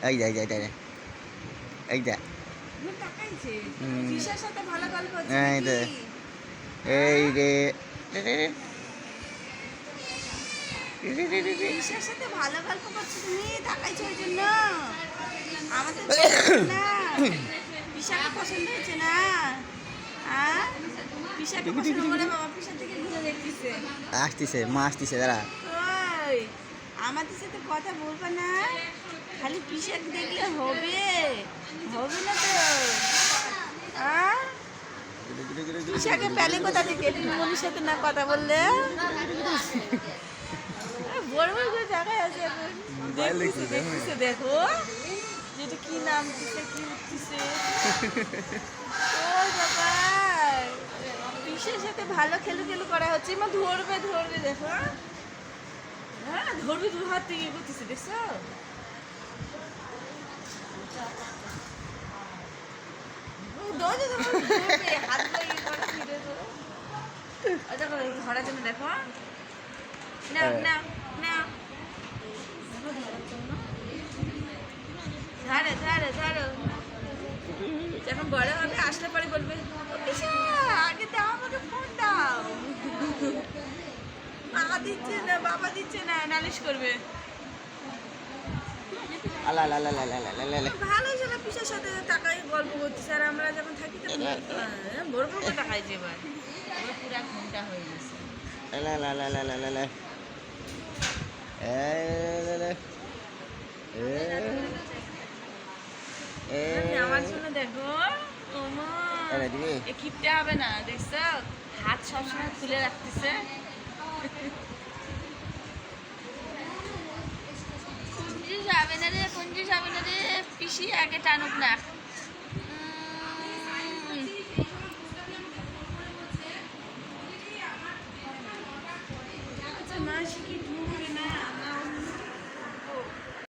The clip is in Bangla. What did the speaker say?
এই যে এইটা তাকাইছে পিসার সাথে ভালো গল্প হচ্ছে এই যে নাকি? এই রে পিসার সাথে ভালো গল্প করছো তুমি তাকাইছো ওই জন্য আমাদের পছন্দ না পিসাকে পছন্দ হয়েছে না পিসাকে পছন্দ করে বাবা পিসার থেকে ঘুরে দেখতেছে আসতেছে মা আসতেছে দাঁড়া ওই আমাদের সাথে কথা বলবে না খালি পিসাকে দেখলে হবে হবে না তো পিসাকে পেলে কোথা থেকে মনির সাথে না কথা বললে বড় বড় করে জায়গায় আছে এখন দেখতেছে দেখো যেটা কি নাম দিচ্ছে কি উঠতেছে ও বাবা পিসের সাথে ভালো খেলু করা হচ্ছে মা ধরবে দেখো হ্যাঁ ধরবে দু হাত থেকে করতেছে দেখছো ধরার জন্য দেখো না না না ধরো যখন বড় হবে আসলে পরে বলবে আগে দাও আমাকে ফোন দাও মা দিচ্ছে না বাবা দিচ্ছে না নালিশ করবে ভালোই ছিল পিসার সাথে টাকায় গল্প করতেছে আর আমরা যখন থাকি তখন বড় বড় করে টাকায় যে এবার পুরা ঘন্টা হয়ে গেছে আমার জন্য দেখো কিপটে হবে না দেখছো হাত সবসময় খুলে রাখতেছে কুঞ্জি যাবে না রে পিসি আগে টানুক না